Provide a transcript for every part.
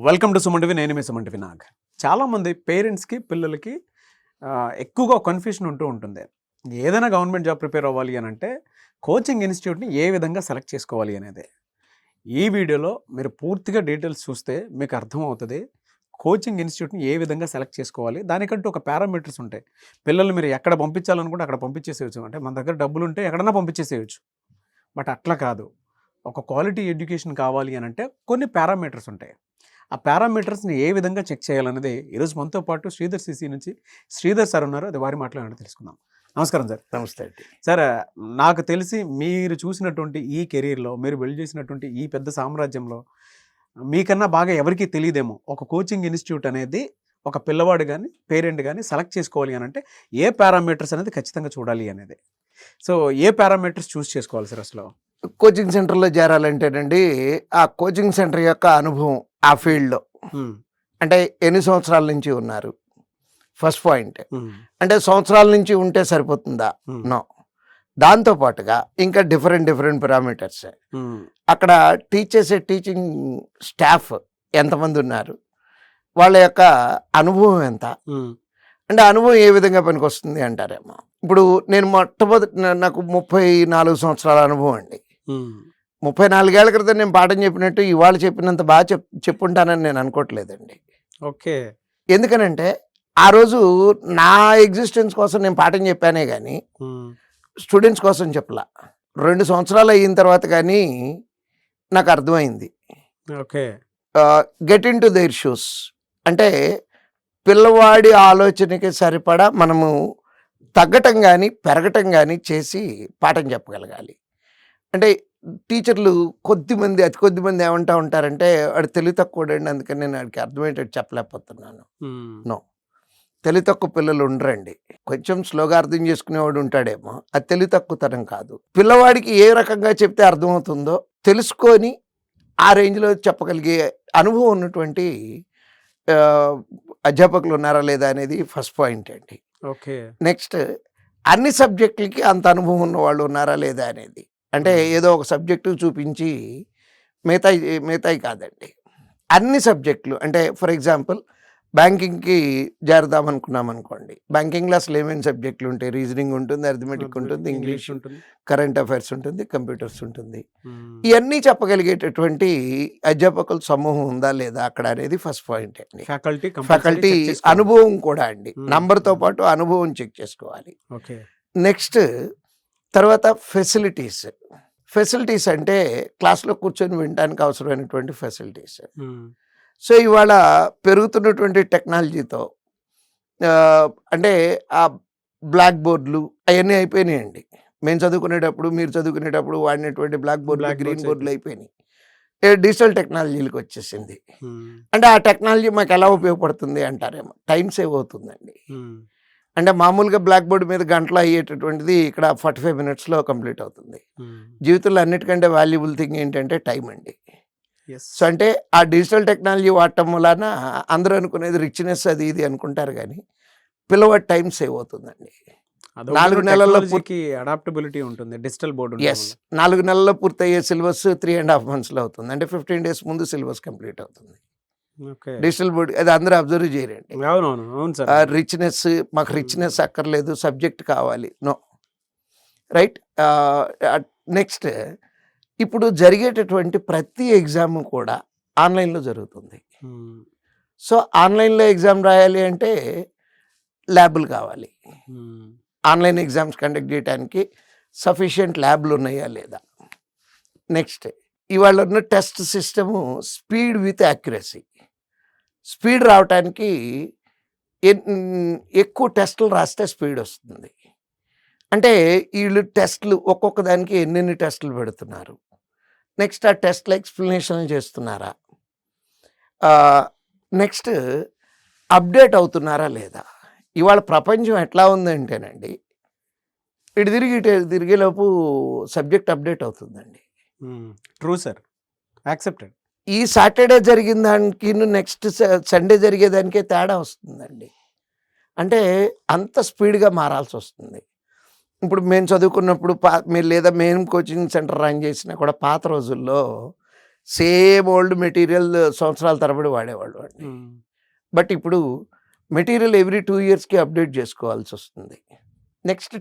Welcome to Suman TV. నేను మీ Suman TV Nag. చాలామంది పేరెంట్స్కి పిల్లలకి ఎక్కువగా కన్ఫ్యూషన్ ఉంటుంది. ఏదైనా గవర్నమెంట్ జాబ్ ప్రిపేర్ అవ్వాలి అని అంటే కోచింగ్ ఇన్స్టిట్యూట్ని ఏ విధంగా సెలెక్ట్ చేసుకోవాలి అనేది ఈ వీడియోలో మీరు పూర్తిగా డీటెయిల్స్ చూస్తే మీకు అర్థమవుతుంది. కోచింగ్ ఇన్స్టిట్యూట్ని ఏ విధంగా సెలెక్ట్ చేసుకోవాలి, దానికంటూ ఒక పారామీటర్స్ ఉంటాయి. పిల్లల్ని మీరు ఎక్కడ పంపించాలనుకుంటే అక్కడ పంపించేసేయచ్చు. అంటే మన దగ్గర డబ్బులు ఉంటే ఎక్కడన్నా పంపించేసేయచ్చు. బట్ అట్లా కాదు. ఒక క్వాలిటీ ఎడ్యుకేషన్ కావాలి అని అంటే కొన్ని పారామీటర్స్ ఉంటాయి. ఆ పారామీటర్స్ని ఏ విధంగా చెక్ చేయాలనేది ఈరోజు మనతో పాటు శ్రీధర్ సిసి నుంచి శ్రీధర్ సార్ ఉన్నారు. అది వారి మాట్లాడి తెలుసుకుందాం. నమస్కారం సార్. నమస్తే అండి. సార్, నాకు తెలిసి మీరు చూసినటువంటి ఈ కెరీర్లో, మీరు బిల్డ్ చేసినటువంటి ఈ పెద్ద సామ్రాజ్యంలో మీకన్నా బాగా ఎవరికీ తెలియదేమో ఒక కోచింగ్ ఇన్స్టిట్యూట్ అనేది ఒక పిల్లవాడు కానీ పేరెంట్ కానీ సెలెక్ట్ చేసుకోవాలి అని అంటే ఏ పారామీటర్స్ అనేది ఖచ్చితంగా చూడాలి అనేది. సో ఏ పారామీటర్స్ చూస్ చేసుకోవాలి సార్ అసలు? కోచింగ్ సెంటర్లో చేరాలంటేనండి, ఆ కోచింగ్ సెంటర్ యొక్క అనుభవం ఆ ఫీల్డ్లో అంటే ఎన్ని సంవత్సరాల నుంచి ఉన్నారు, ఫస్ట్ పాయింట్. అంటే సంవత్సరాల నుంచి ఉంటే సరిపోతుందా? నో. దాంతోపాటుగా ఇంకా డిఫరెంట్ పారామీటర్స్. అక్కడ టీచింగ్ స్టాఫ్ ఎంతమంది ఉన్నారు, వాళ్ళ యొక్క అనుభవం ఎంత, అంటే అనుభవం ఏ విధంగా పనికి వస్తుంది అంటారేమో. ఇప్పుడు నేను మొట్టమొదటి నాకు 34 సంవత్సరాల అనుభవం అండి. 34 ఏళ్ల క్రితం నేను పాఠం చెప్పినట్టు ఇవాళ చెప్పినంత బాగా చెప్పుంటానని నేను అనుకోవట్లేదండి. ఓకే. ఎందుకనంటే ఆ రోజు నా ఎగ్జిస్టెన్స్ కోసం నేను పాఠం చెప్పానే కానీ స్టూడెంట్స్ కోసం చెప్పలా. 2 సంవత్సరాలు అయిన తర్వాత కానీ నాకు అర్థమైంది. Okay. Get in to their shoes. అంటే పిల్లవాడి ఆలోచనకి సరిపడా మనము తగ్గటం కానీ పెరగటం కానీ చేసి పాఠం చెప్పగలగాలి. అంటే టీచర్లు అతి కొద్దిమంది ఏమంటా ఉంటారంటే వాడు తెలివి తక్కువడండి, అందుకని నేను వాడికి అర్థమయ్యేటట్టు చెప్పలేకపోతున్నాను. నో, తెలివి తక్కువ పిల్లలు ఉండరండి. కొంచెం స్లోగా అర్థం చేసుకునేవాడు ఉంటాడేమో, అది తెలివి తక్కువతనం కాదు. పిల్లవాడికి ఏ రకంగా చెప్తే అర్థమవుతుందో తెలుసుకొని ఆ రేంజ్లో చెప్పగలిగే అనుభవం ఉన్నటువంటి అధ్యాపకులు ఉన్నారా లేదా అనేది ఫస్ట్ పాయింట్ అండి. ఓకే. నెక్స్ట్, అన్ని సబ్జెక్టులకి అంత అనుభవం ఉన్న వాళ్ళు ఉన్నారా లేదా అనేది. అంటే ఏదో ఒక సబ్జెక్టు చూపించి మిగతాయి కాదండి, అన్ని సబ్జెక్టులు. అంటే ఫర్ ఎగ్జాంపుల్ బ్యాంకింగ్కి చేరదాం అనుకున్నాం అనుకోండి, బ్యాంకింగ్లో అసలు ఏమేమి సబ్జెక్టులు ఉంటాయి? రీజనింగ్ ఉంటుంది, అర్థమెటిక్ ఉంటుంది, ఇంగ్లీష్ ఉంటుంది, కరెంట్ అఫైర్స్ ఉంటుంది, కంప్యూటర్స్ ఉంటుంది. ఇవన్నీ చెప్పగలిగేటటువంటి అధ్యాపకుల సమూహం ఉందా లేదా అక్కడ అనేది ఫస్ట్ పాయింట్ అండి. ఫ్యాకల్టీ అనుభవం కూడా అండి, నంబర్తో పాటు అనుభవం చెక్ చేసుకోవాలి. నెక్స్ట్ తర్వాత ఫెసిలిటీస్ అంటే క్లాస్లో కూర్చొని వినడానికి అవసరమైనటువంటి ఫెసిలిటీస్. సో ఇవాళ పెరుగుతున్నటువంటి టెక్నాలజీతో అంటే ఆ బ్లాక్ బోర్డులు అవన్నీ అయిపోయినాయండి. మేము చదువుకునేటప్పుడు, మీరు చదువుకునేటప్పుడు వాడినటువంటి బ్లాక్ బోర్డులు, గ్రీన్ బోర్డులు అయిపోయినాయి. డిజిటల్ టెక్నాలజీలకు వచ్చేసింది. అంటే ఆ టెక్నాలజీ మాకు ఎలా ఉపయోగపడుతుంది అంటారేమో, టైం సేవ్ అవుతుందండి. అంటే మామూలుగా బ్లాక్ బోర్డు మీద గంటలో అయ్యేటటువంటిది ఇక్కడ 45 minutesలో కంప్లీట్ అవుతుంది. జీవితంలో అన్నిటికంటే వాల్యుబుల్ థింగ్ ఏంటంటే టైం అండి. సో అంటే ఆ డిజిటల్ టెక్నాలజీ వాడటం వలన అందరూ అనుకునేది రిచ్నెస్ అది ఇది అనుకుంటారు, కానీ పిల్లవాడి టైం సేవ్ అవుతుందండి. 4 నెలల్లో అడాప్టబిలిటీ ఉంటుంది డిజిటల్ బోర్డు. 4 నెలల్లో పూర్తయ్యే సిలబస్ 3.5 monthsలో అవుతుంది. అంటే 15 days ముందు సిలబస్ కంప్లీట్ అవుతుంది డిజిటల్ బోర్డు. అది అందరూ అబ్జర్వ్ చేయరండి. రిచ్నెస్, మాకు రిచ్నెస్ అక్కర్లేదు, సబ్జెక్ట్ కావాలి. No, right. నెక్స్ట్, ఇప్పుడు జరిగేటటువంటి ప్రతి ఎగ్జామ్ కూడా ఆన్లైన్లో జరుగుతుంది. సో ఆన్లైన్లో ఎగ్జామ్ రాయాలి అంటే ల్యాబులు కావాలి. ఆన్లైన్ ఎగ్జామ్స్ కండక్ట్ చేయడానికి సఫిషియెంట్ ల్యాబ్లు ఉన్నాయా లేదా. నెక్స్ట్, ఇవాళ ఉన్న test system speed with accuracy. Speed రావటానికి ఎక్కువ టెస్టులు రాస్తే స్పీడ్ వస్తుంది. అంటే వీళ్ళు టెస్టులు ఒక్కొక్క దానికి ఎన్నెన్ని టెస్టులు పెడుతున్నారు, నెక్స్ట్ ఆ టెస్ట్ల ఎక్స్ప్లెనేషన్ చేస్తున్నారా, నెక్స్ట్ అప్డేట్ అవుతున్నారా లేదా. ఇవాళ ప్రపంచం ఎట్లా ఉందంటేనండి, ఇటు తిరిగేలోపు సబ్జెక్ట్ అప్డేట్ అవుతుందండి. True sir, accepted. ఈ సాటర్డే జరిగిన దానికి నెక్స్ట్ సండే జరిగేదానికే తేడా వస్తుందండి. అంటే అంత స్పీడ్గా మారాల్సి వస్తుంది. ఇప్పుడు మేము చదువుకున్నప్పుడు లేదా మేము కోచింగ్ సెంటర్ రన్ చేసినా కూడా పాత రోజుల్లో సేమ్ ఓల్డ్ మెటీరియల్ సంవత్సరాల తరబడి వాడేవాళ్ళు వాడిని. బట్ ఇప్పుడు మెటీరియల్ ఎవ్రీ 2 ఇయర్స్కి అప్డేట్ చేసుకోవాల్సి వస్తుంది. నెక్స్ట్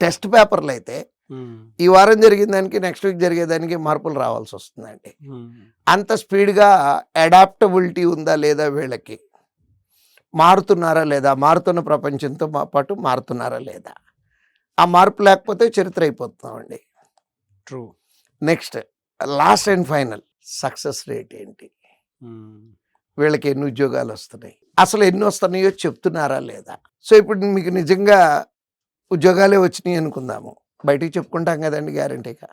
టెస్ట్ పేపర్లు అయితే ఈ వారం జరిగిన దానికి నెక్స్ట్ వీక్ జరిగేదానికి మార్పులు రావాల్సి వస్తుందండి. అంత స్పీడ్గా అడాప్టబిలిటీ ఉందా లేదా, వీళ్ళకి మారుతున్నారా లేదా, మారుతున్న ప్రపంచంతో పాటు మారుతున్నారా లేదా, ఆ మార్పు లేకపోతే చరిత్ర అయిపోతున్నామండి. True. Next last and final success rate ఏంటి, వీళ్ళకి ఎన్ని ఉద్యోగాలు వస్తున్నాయి, అసలు ఎన్ని వస్తున్నాయో చెప్తున్నారా లేదా. సో ఇప్పుడు మీకు నిజంగా ఉద్యోగాలే వచ్చినాయి అనుకుందాము, బయటికి చెప్పుకుంటాం కదండి గ్యారంటీగా.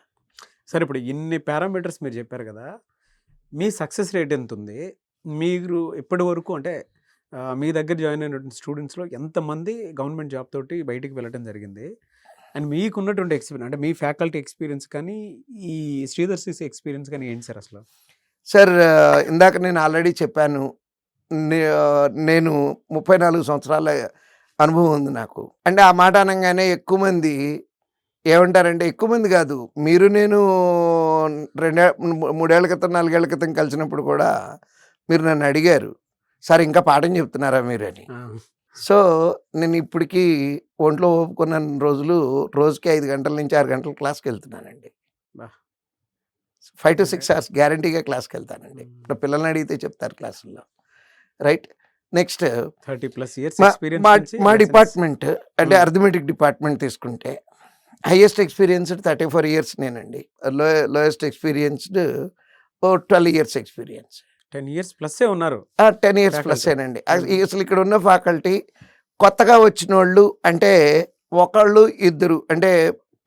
సరే, ఇప్పుడు ఇన్ని పారామీటర్స్ మీరు చెప్పారు కదా, మీ సక్సెస్ రేట్ ఎంత ఉంది? మీరు ఇప్పటి వరకు అంటే మీ దగ్గర జాయిన్ అయినటువంటి స్టూడెంట్స్లో ఎంతమంది గవర్నమెంట్ జాబ్ తోటి బయటికి వెళ్ళడం జరిగింది? అండ్ మీకున్నటువంటి ఎక్స్పీరియన్స్ అంటే మీ ఫ్యాకల్టీ ఎక్స్పీరియన్స్ కానీ ఈ శ్రీధర్ సిసి ఎక్స్పీరియన్స్ కానీ ఏంటి సార్ అసలు? సార్ ఇందాక నేను ఆల్రెడీ చెప్పాను, నేను 34 సంవత్సరాల అనుభవం ఉంది నాకు. అంటే ఆ మాట అనగానే ఎక్కువ మంది ఏమంటారంటే, ఎక్కువ మంది కాదు, మీరు నేను 3 ఏళ్ల క్రితం 4 ఏళ్ల క్రితం కలిసినప్పుడు కూడా మీరు నన్ను అడిగారు, సార్ ఇంకా పాఠం చెప్తున్నారా మీరు అని. సో నేను ఇప్పటికీ ఒంట్లో ఒప్పుకున్న రోజులు రోజుకి 5 గంటల నుంచి 6 గంటల క్లాస్కి వెళ్తున్నానండి. 5 to 6 hours గ్యారంటీగా క్లాస్కి వెళ్తానండి. ఇప్పుడు పిల్లల్ని అడిగితే చెప్తారు క్లాసుల్లో, రైట్. నెక్స్ట్ 30+ years మా డిపార్ట్మెంట్ అంటే అర్థమెటిక్ డిపార్ట్మెంట్ తీసుకుంటే హైయెస్ట్ ఎక్స్పీరియన్స్డ్ 34 years నేనండి. Lowest experienced 12 years experience. 10 years plus ఉన్నారు. 10 years plus ఏనండి. అసలు ఇక్కడ ఉన్న ఫ్యాకల్టీ కొత్తగా వచ్చిన వాళ్ళు అంటే ఒకళ్ళు ఇద్దరు, అంటే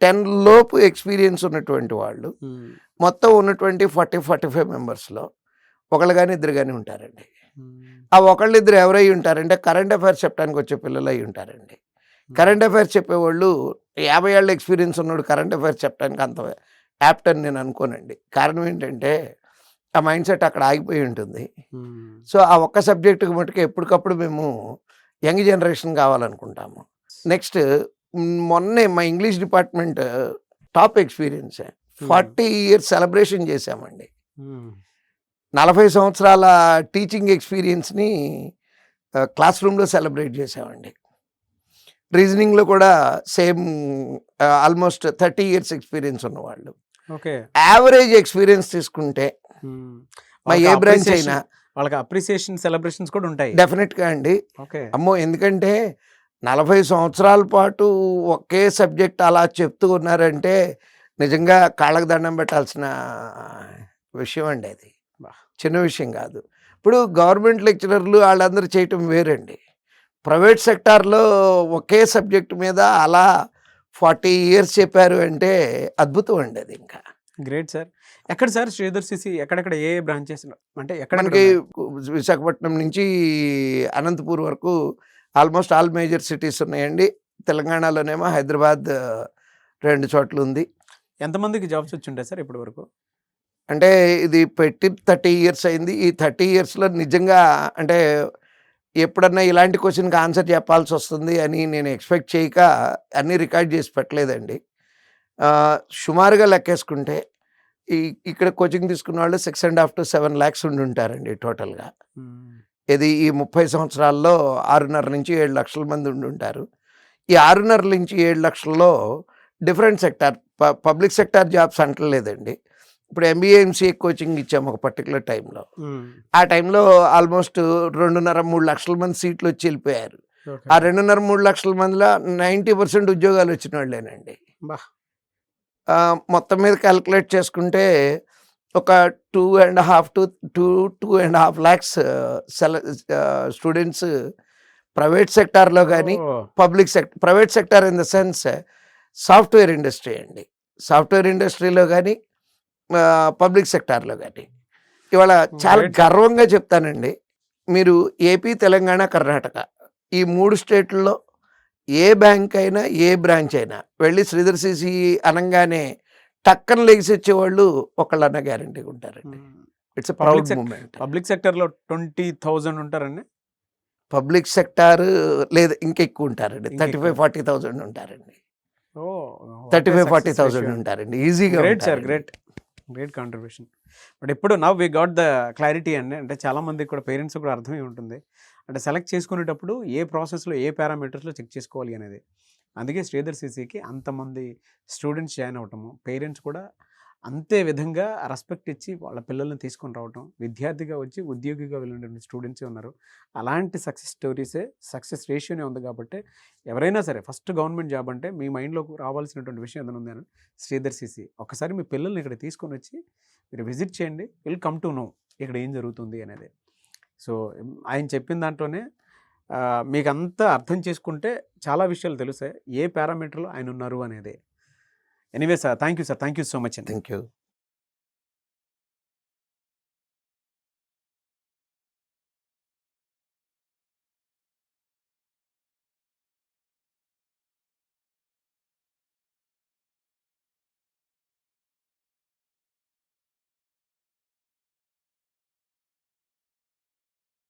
10 లోపు ఎక్స్పీరియన్స్ ఉన్నటువంటి వాళ్ళు మొత్తం ఉన్నటువంటి 40-45 మెంబర్స్లో ఒకళ్ళు కానీ ఇద్దరు కానీ ఉంటారండి. ఆ ఒకళ్ళిద్దరు ఎవరై ఉంటారంటే కరెంట్ అఫైర్స్ చెప్పడానికి వచ్చే పిల్లలు అయి ఉంటారండి. కరెంట్ అఫైర్స్ చెప్పేవాళ్ళు 50 ఏళ్ళ ఎక్స్పీరియన్స్ ఉన్నాడు కరెంట్ అఫైర్స్ చెప్పడానికి అంత యాప్ట్ అని నేను అనుకోనండి. కారణం ఏంటంటే ఆ మైండ్ సెట్ అక్కడ ఆగిపోయి ఉంటుంది. సో ఆ ఒక్క సబ్జెక్టుకి మటుకు ఎప్పటికప్పుడు మేము యంగ్ జనరేషన్ కావాలనుకుంటాము. నెక్స్ట్ మొన్నే మా English department top experience 40 years celebration చేశామండి. 40 సంవత్సరాల టీచింగ్ ఎక్స్పీరియన్స్ని క్లాస్ రూమ్లో సెలబ్రేట్ చేసామండి. రీజనింగ్లో కూడా సేమ్ ఆల్మోస్ట్ 30 years ఎక్స్పీరియన్స్ ఉన్నవాళ్ళు. ఓకే. యావరేజ్ ఎక్స్పీరియన్స్ తీసుకుంటే మా ఏ బ్రాంచ్ అయినా వాళ్ళకి అప్రిసియేషన్ సెలబ్రేషన్స్ కూడా ఉంటాయి డెఫినెట్గా అండి. ఓకే. అమ్మో, ఎందుకంటే 40 సంవత్సరాల పాటు ఒకే సబ్జెక్ట్ అలా చెప్తూ ఉన్నారంటే నిజంగా కాళ్ళకు దండం పెట్టాల్సిన విషయం అండి. అది చిన్న విషయం కాదు. ఇప్పుడు గవర్నమెంట్ లెక్చరర్లు వాళ్ళందరూ చేయటం వేరండి. ప్రైవేట్ సెక్టార్లో ఒకే సబ్జెక్ట్ మీద అలా 40 years చెప్పారు అంటే అద్భుతం అండి. అది ఇంకా గ్రేట్ సార్. ఎక్కడ సార్ శ్రీధర్ సిసి ఎక్కడెక్కడ ఏ బ్రాంచెస్ అంటే ఎక్కడ? మనకి విశాఖపట్నం నుంచి అనంతపూర్ వరకు ఆల్మోస్ట్ ఆల్ మేజర్ సిటీస్ ఉన్నాయండి. తెలంగాణలోనేమో హైదరాబాద్ 2 చోట్ల ఉంది. ఎంతమందికి జాబ్స్ వచ్చి ఉంటాయి సార్ ఇప్పటి వరకు? అంటే ఇది పెట్టి 30 years అయింది. ఈ 30 yearsలో నిజంగా అంటే ఎప్పుడన్నా ఇలాంటి క్వశ్చన్కి ఆన్సర్ చెప్పాల్సి వస్తుంది అని నేను ఎక్స్పెక్ట్ చేయక అన్నీ రికార్డ్ చేసి పెట్టలేదండి. సుమారుగా లెక్కేసుకుంటే ఇక్కడ కోచింగ్ తీసుకున్న వాళ్ళు 6.5 to 7 lakhs ఉండి ఉంటారండి టోటల్గా. ఇది ఈ 30 సంవత్సరాల్లో 6.5 నుంచి 7 లక్షల మంది ఉండి ఉంటారు. ఈ 6.5 నుంచి 7 లక్షల్లో different sector, public sector jobs అంటలేదండి. ఇప్పుడు MBA MCA కోచింగ్ ఇచ్చాము ఒక పర్టికులర్ టైంలో. ఆ టైంలో ఆల్మోస్ట్ 2.5-3 లక్షల మంది సీట్లు వచ్చి వెళ్ళిపోయారు. ఆ 2.5-3 లక్షల మందిలో 90% ఉద్యోగాలు వచ్చిన వాళ్ళేనండి. మొత్తం మీద క్యాలిక్యులేట్ చేసుకుంటే ఒక 2.5 lakhs స్టూడెంట్స్ ప్రైవేట్ సెక్టార్లో కానీ public sector, private sector in the sense software industry అండి, సాఫ్ట్వేర్ ఇండస్ట్రీలో కానీ పబ్లిక్ సెక్టార్లో కానీ. ఇవాళ చాలా గర్వంగా చెప్తానండి, మీరు ఏపీ, తెలంగాణ, కర్ణాటక ఈ 3 స్టేట్లలో ఏ బ్యాంక్ అయినా ఏ బ్రాంచ్ అయినా వెళ్ళి శ్రీధర్ సిసి అనగానే టక్కన లెగిసి వచ్చేవాళ్ళు ఒకళ్ళన్నా గ్యారంటీగా ఉంటారండి. It's proud moment. పబ్లిక్ సెక్టర్లో 20,000 ఉంటారండి. పబ్లిక్ సెక్టార్ లేదా ఇంకెక్కువ ఉంటారండి, 35-40,000 ఉంటారండి. 35-40,000 ఉంటారండి ఈజీగా. Great sir, great great contribution. But ఇప్పుడు now we got the clarity అండి. అంటే చాలామందికి కూడా పేరెంట్స్ కూడా అర్థమై ఉంటుంది. అంటే సెలెక్ట్ చేసుకునేటప్పుడు ఏ ప్రాసెస్లో ఏ పారామీటర్స్లో చెక్ చేసుకోవాలి అనేది. అందుకే శ్రీధర్ సీసీకి అంతమంది స్టూడెంట్స్ జాయిన్ అవ్వటము, పేరెంట్స్ కూడా అంతే విధంగా రెస్పెక్ట్ ఇచ్చి వాళ్ళ పిల్లల్ని తీసుకొని రావటం, విద్యార్థిగా వచ్చి ఉద్యోగిగా వెళ్ళినటువంటి స్టూడెంట్సే ఉన్నారు. అలాంటి సక్సెస్ స్టోరీసే, సక్సెస్ రేషియోనే ఉంది. కాబట్టి ఎవరైనా సరే ఫస్ట్ గవర్నమెంట్ జాబ్ అంటే మీ మైండ్లోకి రావాల్సినటువంటి విషయం ఏదైనా ఉందని శ్రీధర్ సీసీ ఒకసారి మీ పిల్లల్ని ఇక్కడ తీసుకొని వచ్చి మీరు విజిట్ చేయండి. విల్ కమ్ టు నో ఇక్కడ ఏం జరుగుతుంది అనేది. సో ఆయన చెప్పిన దాంట్లోనే మీకు అంతా అర్థం చేసుకుంటే చాలా విషయాలు తెలుస్తాయి, ఏ పారామీటర్లో ఆయన ఉన్నారు అనేది. Anyway sir, thank you sir, thank you so much అండి. Thank you.